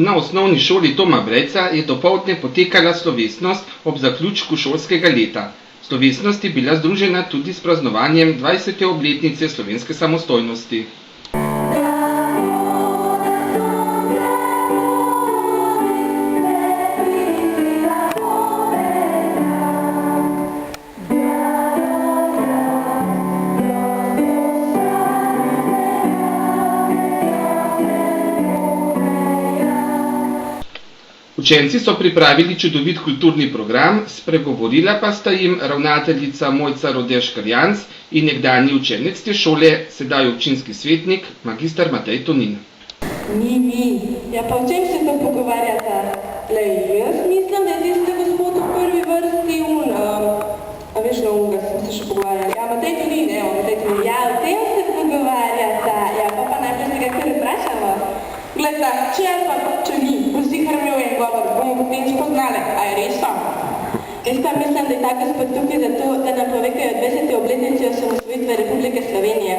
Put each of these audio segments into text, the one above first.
Na osnovni šoli Toma Brejca je dopoldne potekala slovesnost ob zaključku šolskega leta. Slovesnost je bila združena tudi s praznovanjem 20. obletnice slovenske samostojnosti. Učenci so pripravili čudovit kulturni program, spregovorila pa sta jim ravnateljica Mojca Rodeš-Karjanc in nekdanji učenec te šole, sedaj občinski svetnik, magister Matej Tonin. Ja pa o čem se to pogovarjata? Jaz mislim, da je tiste gospod v prvi vrsti a veš, na unga smo se še pogovarjali. Ja, Matej Tonin, Matej Tonin. Ja, o tem se pogovarjata. Ja, pa najprej se ga kar vprašamo. Gleda, če ali pa če ni, vsi kar imel en govor, bomo potem spoznali, a je res to? Jaz pa mislim, da je ta gospod tukaj zato, da nam pove, kaj je 20. obletnici osamosvojitve Republike Slovenije.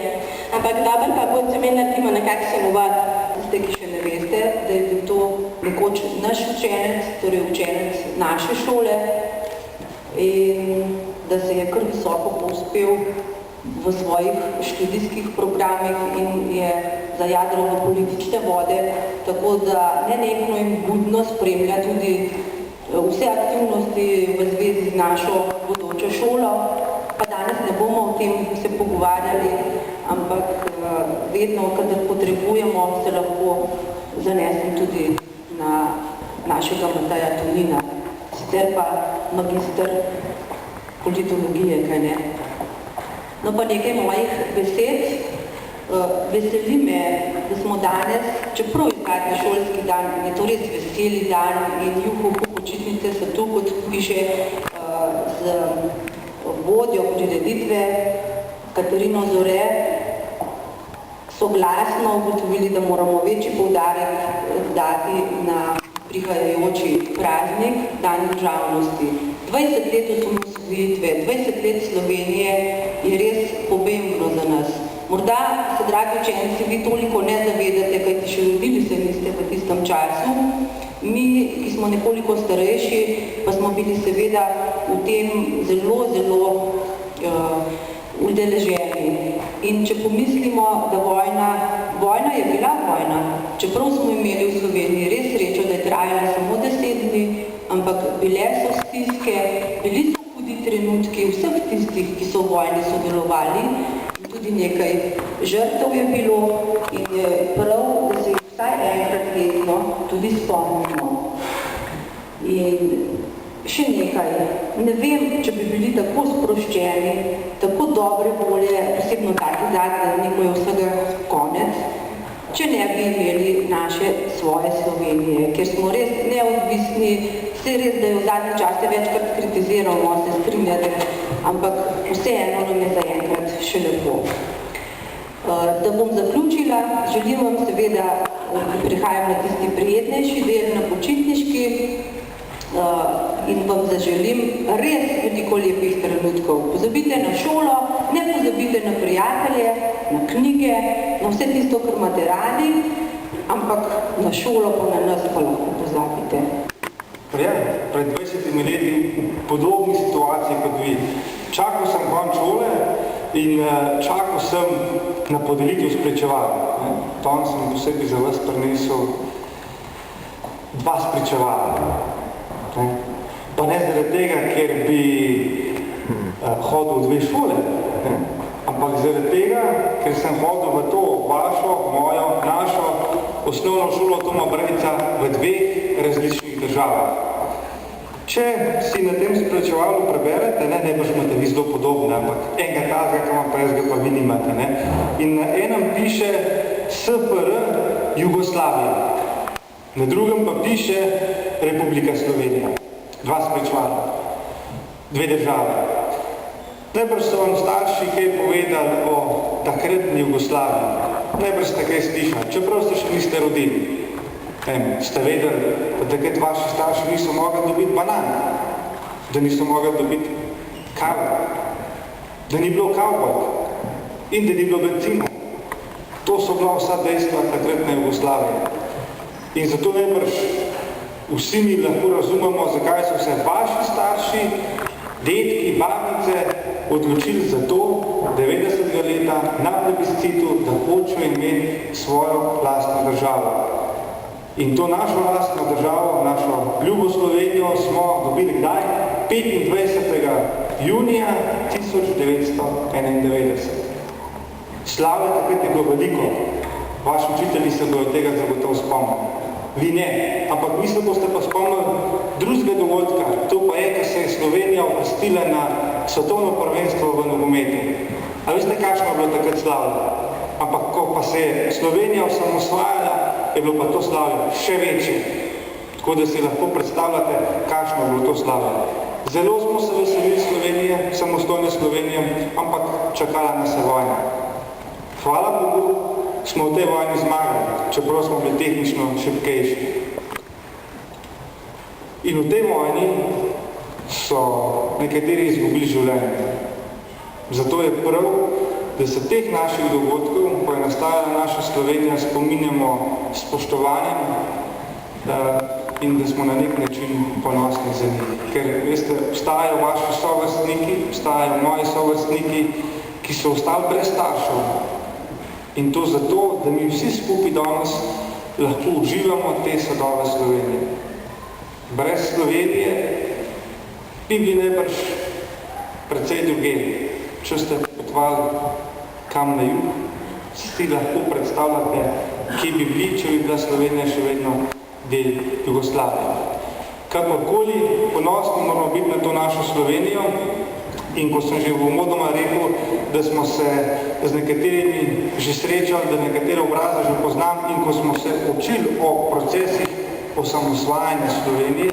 Ampak dobro pa bo se meni naredimo na kakšen uvod. Ste, ki še ne veste, da je bil to nekoč naš učenec, torej učenec naše šole in da se je kar visoko povzpel v svojih študijskih programih in je zajadral v politične vode, tako da nenehno in budno spremlja tudi vse aktivnosti v zvezi z našo bodočo šolo. Pa danes ne bomo o tem se pogovarjali, ampak vedno, kadar potrebujemo, se lahko zanesem tudi na našega Mateja Tonina, sicer pa magister politologije, kaj ne. No pa nekaj mojih besed. Veseli me, da smo danes, čeprav je zadnji šolski dan, je to res veseli dan in juhu počitnice so tu, kot piše z vodjo prireditve Katarino Zore, soglasno ugotovili, da moramo večji poudarek dati na prihajajoči praznik, dan državnosti. 20 let osamosvojitve, 20 let Slovenije je res pomembno za nas. Morda se, dragi učenci, vi toliko ne zavedate, kajti še rodili se niste v tistem času. Mi, ki smo nekoliko starejši, pa smo bili seveda v tem zelo udeleženi. In če pomislimo, da vojna je bila vojna, čeprav smo imeli v Sloveniji res srečo, da je trajala samo 10 dni, ampak bile so stiske, bili so hudi trenutki vseh tistih, ki so v vojni sodelovali, tudi nekaj žrtev je bilo in je prav, da se vsaj enkrat letno tudi spomnimo. In še nekaj, ne vem, če bi bili tako sproščeni, tako dobre volje, posebno taki zadnji, ko je vsega konec, če ne bi imeli naše svoje Slovenije, ker smo res neodvisni, vse res, da je v zadnji čase večkrat kritiziramo, se strinjate, ampak vseeno nam je zaenkrat še lepo. Da bom zaključila, želim vam seveda, prihajam na tisti prijetnejši del, na počitniški, in vam zaželim res veliko lepih trenutkov. Pozabite na šolo, ne pozabite na prijatelje, na knjige, na vse tisto, kar imate radi, ampak na šolo pa na nas pa lahko pozabite. Pred 20 leti v podobni situaciji kot vi. Čakal sem konč šole in čakal sem na podelitev spričevala. Tam sem posebej za vas prinesel 2 spričevala. Pa ne zaradi tega, ker bi hodil v 2 šole, ampak zaradi tega, ker sem hodil v to vašo, mojo, našo osnovno šolo Toma Brejca v 2 različnih državah. Če si na tem spričevalu preberete, ne boš imate vi zelo podobne, ampak enega tazga, ki imam pa jaz ga pa vi nimate. In na enem piše SPR Jugoslavija, na drugem pa piše Republika Slovenija. 2 spričevala, 2 države. Najbrž so vam starši kaj povedali o takratni Jugoslaviji. Najbrž ste kaj slišali, čeprav ste še niste rodili. Ste vedeli, da takrat vaši starši niso mogli dobiti banan, da niso mogli dobiti kave, da ni bilo kavbojk in da ni bilo benzina. To so bila vsa dejstva takratne Jugoslavije. In zato najbrž vsi mi lahko razumemo, zakaj so se vaši starši, dedki, babice odločili za to 90. leta na plebiscitu, da hočejo imeti svojo lastno državo. In to našo lastno državo, našo ljubo Slovenijo smo dobili kdaj? 25. junija 1991. Slave takrat je bilo veliko. Vaši učitelji se bojo tega zagotovo spomnili. Vi ne, ampak vi se boste pa spomnili drugega dogodka. To pa je, ko se je Slovenija uvrstila na svetovno prvenstvo v nogometu. A veste, kakšno je bilo takrat slavje? Ampak ko pa se je Slovenija osamosvajala, je bilo pa to slavje še večje. Tako da si lahko predstavljate, kakšno je bilo to slavje. Zelo smo se veselili Slovenije, samostojne Slovenije, ampak čakala nas je vojna. Hvala Bogu, smo v tej vojni zmagali, čeprav smo bili tehnično šibkejši. In v tej vojni so nekateri izgubili življenje. Zato je prav, da se teh naših dogodkov, ko je nastajala naša Slovenija, spominjamo spoštovanjem in da smo na nek način ponosni za njih. Ker, veste, obstajajo vaši sovrstniki, obstajajo moji sovrstniki, ki so ostali brez staršev. In to zato, da mi vsi skupaj danes lahko uživamo te sadove Slovenije. Brez Slovenije bi bili najbrž precej druge. Če ste potovali kam na jug, si lahko predstavljate, kje bi bili, če bi bila Slovenija še vedno del Jugoslavije. Kakorkoli, ponosni moramo biti na to našo Slovenijo in ko sem že v uvodoma rekel, da smo se z nekaterimi že srečali, da nekatere obraze že poznam in ko smo se učili o procesih osamosvajanja Slovenije,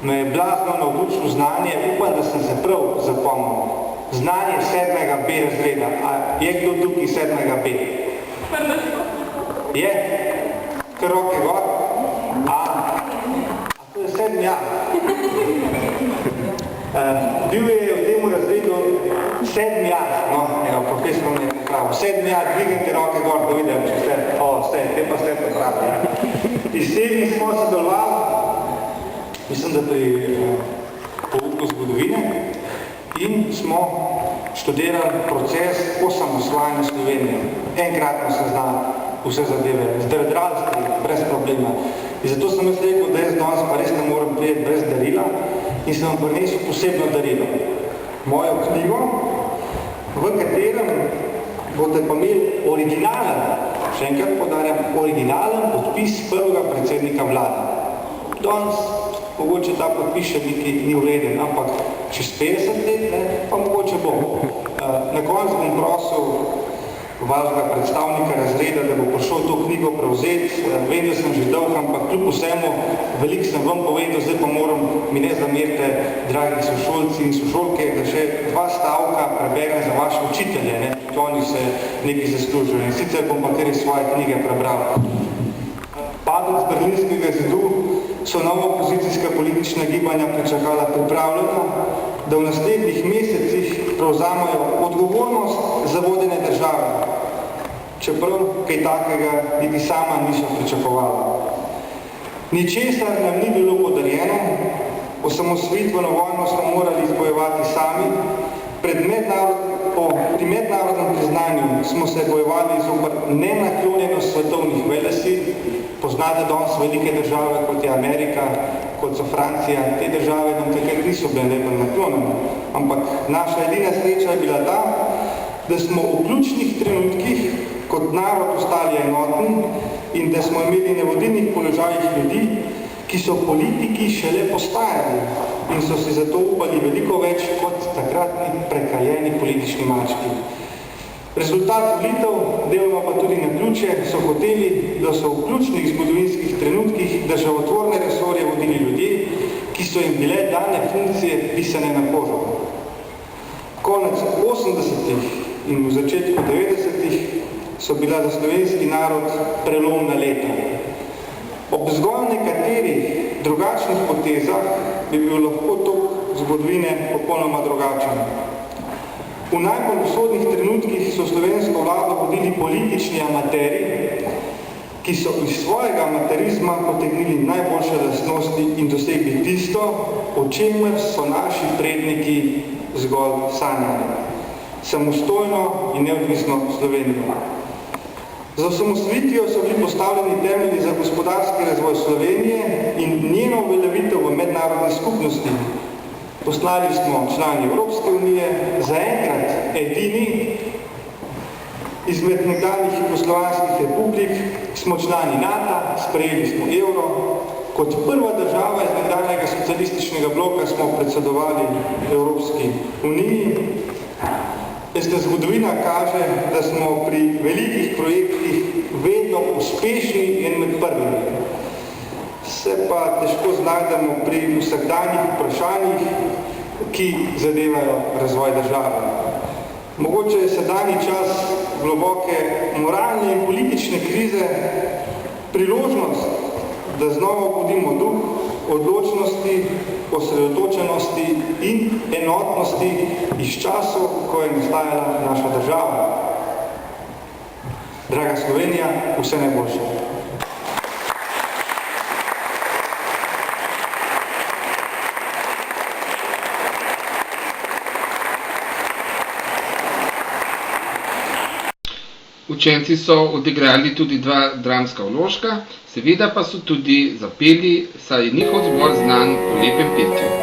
me je blazno navdušilo znanje, upam, da sem se prav zapomnil. Znanje 7. B razreda. A je kdo tukaj 7. B? Je? Kar roke gor? A to je 7. A. Bil je v tem razredu 7. A. No, profesor ne je pravo. 7. A, dvignite roke gor, da vidim, če ste, te pa ste pravi. Iz 7 smo sodelovali, mislim, da pri pouku zgodovine, in smo študirali proces osamosvajanja Slovenije. Enkratno se zna vse zadeve, zdrdralstvi, brez problema. In zato sem jaz rekel, da jaz danes pa res ne moram prijeti brez darila in sem vam prinesel posebno darilo. Mojo knjigo, v katerem boste pa imeli originalen, še enkrat podarjam, originalen podpis prvega predsednika vlade. Danes mogoče ta podpis še ni vreden, ampak čez 50 let, pa mogoče bo. Na koncu bom prosil vašega predstavnika razreda, da bo prišel to knjigo prevzeti. Vem, da sem že dolg, ampak kljub vsemu, veliko sem vam povedal, zdaj pa moram, mi ne zamerite, dragi sošolci in sošolke, da še 2 stavka preberem za vaše učitelje, ne? Oni se nekaj zaslužijo. In sicer bom pa kar iz svoje knjige prebral. Padec Berlinskega zidu so nova opozicijska politična gibanja pričakala pripravljena, da v naslednjih mesecih prevzamajo odgovornost za vodenje države, čeprav kaj takega niti sama niso pričakovala. Ničesar nam ni bilo podarjeno, osamosvojitveno vojno smo morali izbojevati sami, pri mednarodnem priznanju smo se bojevali zoper nenaklonjenost svetovnih velesil. Poznate danes velike države, kot je Amerika, kot so Francija. Te države nam takrat niso bile najbolj naklonjene. Ampak naša edina sreča je bila ta, da smo v ključnih trenutkih kot narod ostali enotni in da smo imeli na vodilnih položajih ljudi, ki so politiki šele postajali in so si zato upali veliko več kot takratni prekaljeni politični mački. Rezultat volitev, deloma pa tudi naključje, so hoteli, da so v ključnih zgodovinskih trenutkih državotvorne resorje vodili ljudje, ki so jim bile dane funkcije pisane na kožo. Konec 80-ih in v začetku 90-ih so bila za slovenski narod prelomna leta. Ob zgolj nekaterih drugačnih potezah bi bil lahko tok zgodovine popolnoma drugačen. V najbolj usodnih trenutkih so slovensko vlado vodili politični amateri, ki so iz svojega amaterizma potegnili najboljše lastnosti in dosegli tisto, o čemer so naši predniki zgolj sanjali. Samostojno in neodvisno Slovenijo. Za osamosvojitvijo so bili postavljeni temelji za gospodarski razvoj Slovenije in njeno uveljavitev v mednarodni skupnosti. Postali smo člani Evropske unije, zaenkrat edini izmed nekdanjih jugoslovanskih republik, smo člani NATO, sprejeli smo evro. Kot prva država iz nekdanjega socialističnega bloka smo predsedovali Evropski uniji. Veste, zgodovina kaže, da smo pri velikih projektih vedno uspešni in med prvimi. Se pa težko znajdemo pri vsakdanjih vprašanjih, ki zadevajo razvoj države. Mogoče je sedanji čas globoke moralne in politične krize priložnost, da znova obudimo duh odločnosti, osredotočenosti in enotnosti iz časov, ko je nastajala naša država. Draga Slovenija, vse najboljše. Učenci so odigrali tudi 2 dramska vložka, seveda pa so tudi zapeli, saj je njihov zbor znan po lepem petju.